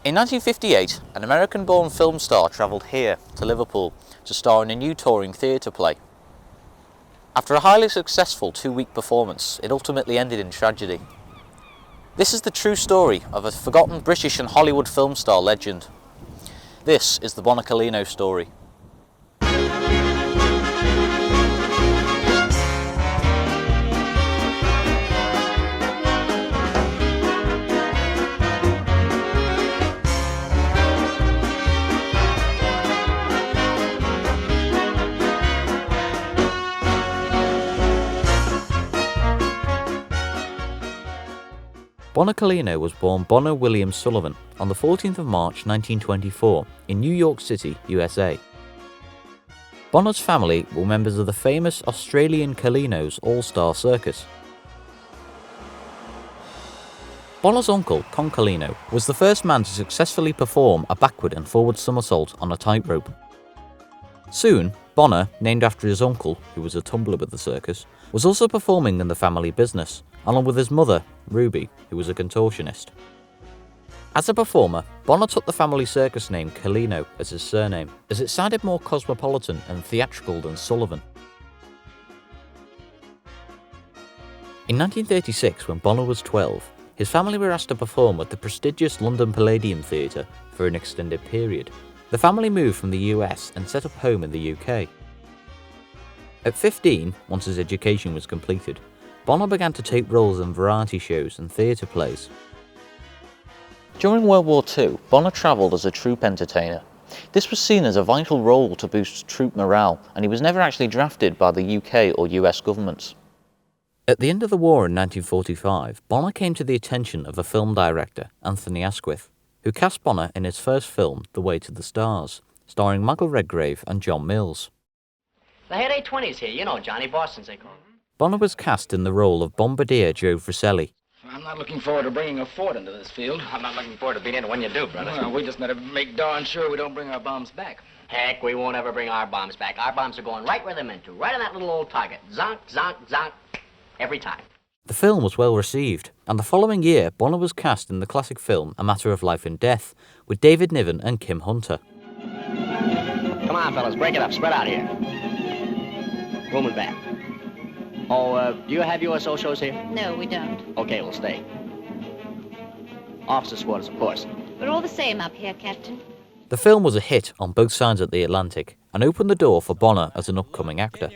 In 1958, an American-born film star travelled here to Liverpool to star in a new touring theatre play. After a highly successful 2-week performance, it ultimately ended in tragedy. This is the true story of a forgotten British and Hollywood film star legend. This is the Bonar Colleano story. Bonar Colleano was born Bonar William Sullivan on the 14th of March 1924 in New York City, USA. Bonar's family were members of the famous Australian Colleano's all-star circus. Bonar's uncle, Con Colleano, was the first man to successfully perform a backward and forward somersault on a tightrope. Soon, Bonar, named after his uncle, who was a tumbler with the circus, was also performing in the family business, along with his mother, Ruby, who was a contortionist. As a performer, Bonar took the family circus name Colleano as his surname, as it sounded more cosmopolitan and theatrical than Sullivan. In 1936, when Bonar was 12, his family were asked to perform at the prestigious London Palladium Theatre for an extended period. The family moved from the US and set up home in the UK. At 15, once his education was completed, Bonar began to take roles in variety shows and theatre plays. During World War II, Bonar travelled as a troupe entertainer. This was seen as a vital role to boost troop morale, and he was never actually drafted by the UK or US governments. At the end of the war in 1945, Bonar came to the attention of a film director, Anthony Asquith, who cast Bonar in his first film, The Way to the Stars, starring Michael Redgrave and John Mills. They had A-20s here, you know, Johnny, Boston's they call them. Bonar was cast in the role of Bombardier Joe Friselli. I'm not looking forward to bringing a fort into this field. I'm not looking forward to being in it when you do, brother. Well, we just better make darn sure we don't bring our bombs back. Heck, we won't ever bring our bombs back. Our bombs are going right where they're meant to, right on that little old target. Zonk, zonk, zonk, every time. The film was well received, and the following year, Bonar was cast in the classic film A Matter of Life and Death, with David Niven and Kim Hunter. Come on, fellas, break it up. Spread out here. Room and bath. Oh, do you have USO shows here? No, we don't. Okay, we'll stay. Officers' quarters, of course. We're all the same up here, Captain. The film was a hit on both sides of the Atlantic and opened the door for Bonar as an upcoming actor.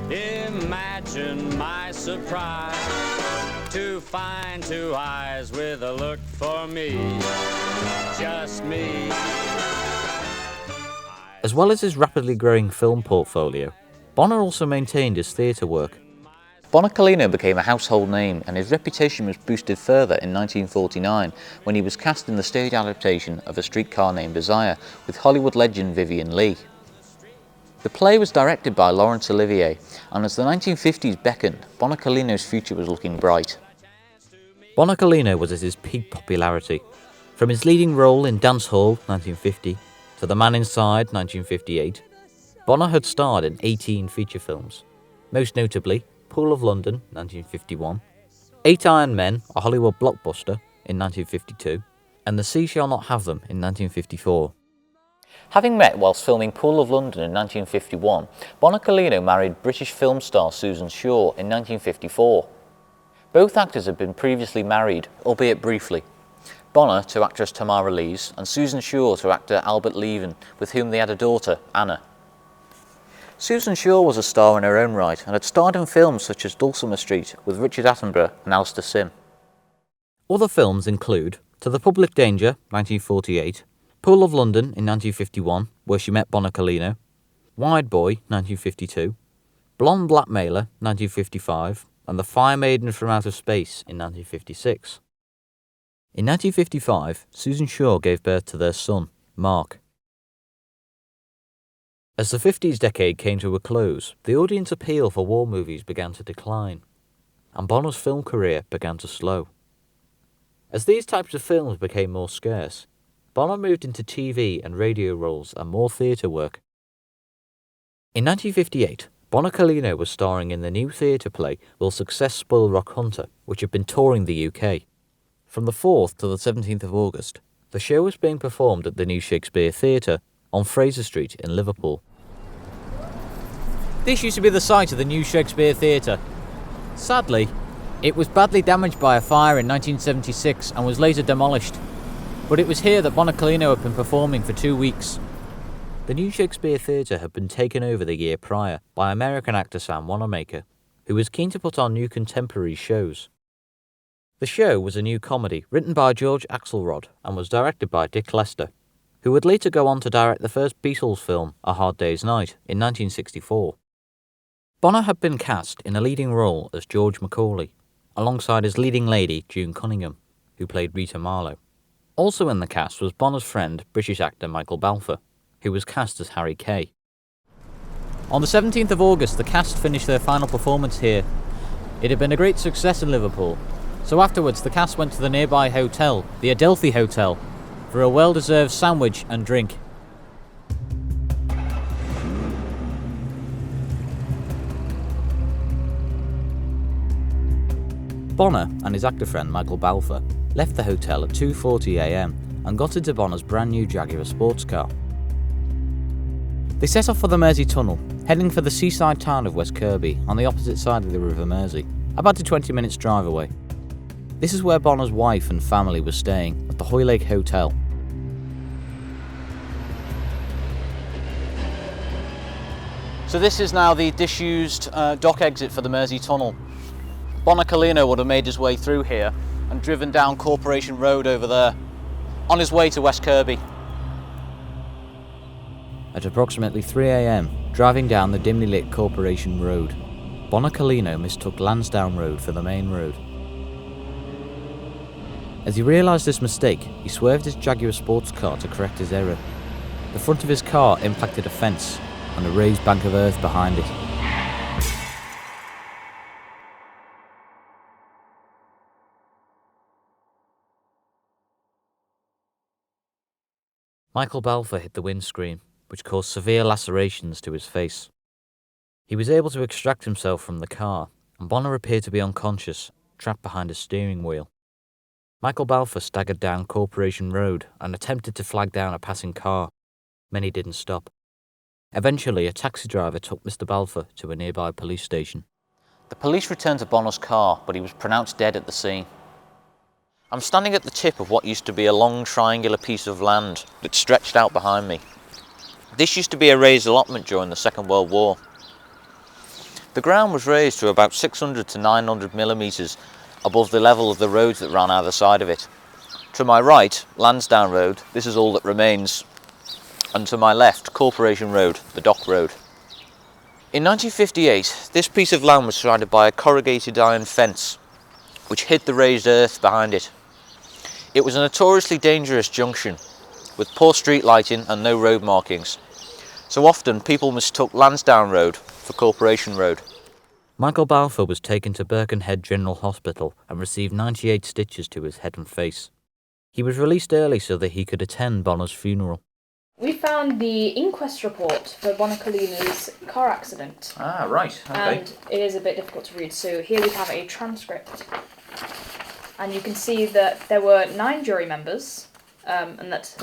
Imagine my surprise to find 2 eyes with a look for me, just me. As well as his rapidly growing film portfolio, Bonar also maintained his theatre work. Bonar Colleano became a household name, and his reputation was boosted further in 1949 when he was cast in the stage adaptation of A Streetcar Named Desire with Hollywood legend Vivien Leigh. The play was directed by Laurence Olivier, and as the 1950s beckoned, Bonar Colleano's future was looking bright. Bonar Colleano was at his peak popularity. From his leading role in Dance Hall 1950 to The Man Inside 1958, Bonar had starred in 18 feature films, most notably Pool of London 1951, 8 Iron Men, a Hollywood blockbuster in 1952, and The Sea Shall Not Have Them in 1954. Having met whilst filming Pool of London in 1951, Bonar Colleano married British film star Susan Shaw in 1954. Both actors had been previously married, albeit briefly. Bonar to actress Tamara Lees and Susan Shaw to actor Albert Leven, with whom they had a daughter, Anna. Susan Shaw was a star in her own right and had starred in films such as Dulcimer Street with Richard Attenborough and Alistair Sim. Other films include To the Public Danger, 1948, Pool of London in 1951, where she met Bonar Colleano, Wide Boy, 1952, Blonde Blackmailer, 1955, and The Fire Maiden from Outer Space in 1956. In 1955, Susan Shaw gave birth to their son, Mark. As the 50s decade came to a close, the audience appeal for war movies began to decline, and Bonar's film career began to slow. As these types of films became more scarce, Bonar moved into TV and radio roles and more theatre work. In 1958, Bonar Colleano was starring in the new theatre play Will Success Spoil Rock Hunter, which had been touring the UK. From the 4th to the 17th of August, the show was being performed at the New Shakespeare Theatre on Fraser Street in Liverpool. This used to be the site of the New Shakespeare Theatre. Sadly, it was badly damaged by a fire in 1976 and was later demolished. But it was here that Bonar Colleano had been performing for 2 weeks. The New Shakespeare Theatre had been taken over the year prior by American actor Sam Wanamaker, who was keen to put on new contemporary shows. The show was a new comedy written by George Axelrod and was directed by Dick Lester, who would later go on to direct the first Beatles film, A Hard Day's Night, in 1964. Bonar had been cast in a leading role as George Macaulay, alongside his leading lady, June Cunningham, who played Rita Marlowe. Also in the cast was Bonar's friend, British actor Michael Balfour, who was cast as Harry Kay. On the 17th of August, the cast finished their final performance here. It had been a great success in Liverpool, so afterwards the cast went to the nearby hotel, the Adelphi Hotel, for a well-deserved sandwich and drink. Bonar and his actor friend Michael Balfour left the hotel at 2:40 AM and got into Bonar's brand new Jaguar sports car. They set off for the Mersey Tunnel, heading for the seaside town of West Kirby on the opposite side of the River Mersey, about a 20 minutes drive away. This is where Bonar's wife and family were staying, at the Hoylake Hotel. So this is now the disused dock exit for the Mersey Tunnel. Bonar Colleano would have made his way through here and driven down Corporation Road over there, on his way to West Kirby. At approximately 3 AM, driving down the dimly lit Corporation Road, Bonar Colleano mistook Lansdowne Road for the main road. As he realised this mistake, he swerved his Jaguar sports car to correct his error. The front of his car impacted a fence and a raised bank of earth behind it. Michael Balfour hit the windscreen, which caused severe lacerations to his face. He was able to extract himself from the car, and Bonar appeared to be unconscious, trapped behind a steering wheel. Michael Balfour staggered down Corporation Road and attempted to flag down a passing car. Many didn't stop. Eventually, a taxi driver took Mr. Balfour to a nearby police station. The police returned to Bonar's car, but he was pronounced dead at the scene. I'm standing at the tip of what used to be a long triangular piece of land that stretched out behind me. This used to be a raised allotment during the Second World War. The ground was raised to about 600 to 900 millimetres above the level of the roads that ran either side of it. To my right, Lansdowne Road, this is all that remains, and to my left, Corporation Road, the dock road. In 1958, this piece of land was surrounded by a corrugated iron fence, which hid the raised earth behind it. It was a notoriously dangerous junction, with poor street lighting and no road markings, so often people mistook Lansdowne Road for Corporation Road. Michael Balfour was taken to Birkenhead General Hospital and received 98 stitches to his head and face. He was released early so that he could attend Bonar's funeral. We found the inquest report for Bonar Colleano's car accident. Ah, right, okay. And it is a bit difficult to read, so here we have a transcript. And you can see that there were 9 jury members, and that...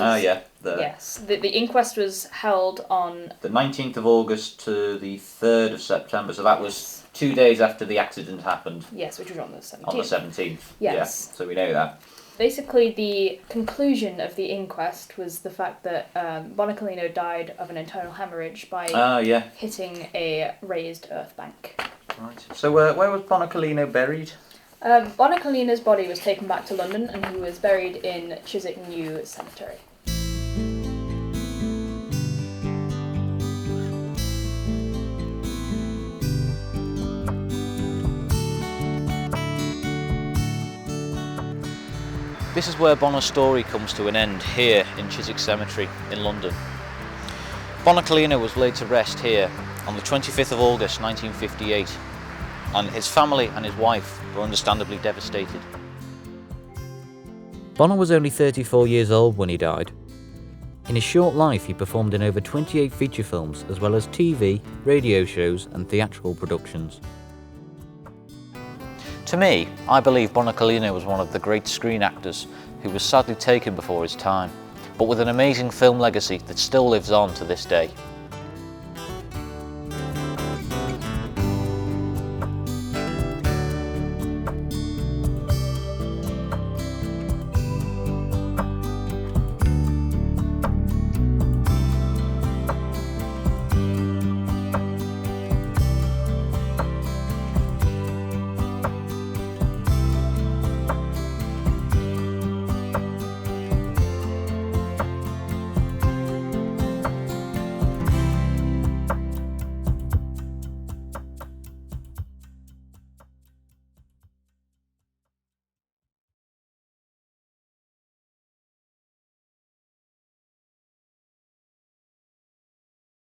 Yes, the inquest was held on... the 19th of August to the 3rd of September, so that was 2 days after the accident happened. Yes, which was on the 17th. On the 17th, Yes. Yeah, so we know that. Basically, the conclusion of the inquest was the fact that Bonar Colleano died of an internal hemorrhage by hitting a raised earth bank. Right. So where was Bonar Colleano buried? Bonar Colleano's body was taken back to London and he was buried in Chiswick New Cemetery. This is where Bonar's story comes to an end, here in Chiswick Cemetery in London. Bonar Colleano was laid to rest here on the 25th of August 1958, and his family and his wife were understandably devastated. Bonar was only 34 years old when he died. In his short life, he performed in over 28 feature films, as well as TV, radio shows and theatrical productions. To me, I believe Bonar Colleano was one of the great screen actors who was sadly taken before his time, but with an amazing film legacy that still lives on to this day.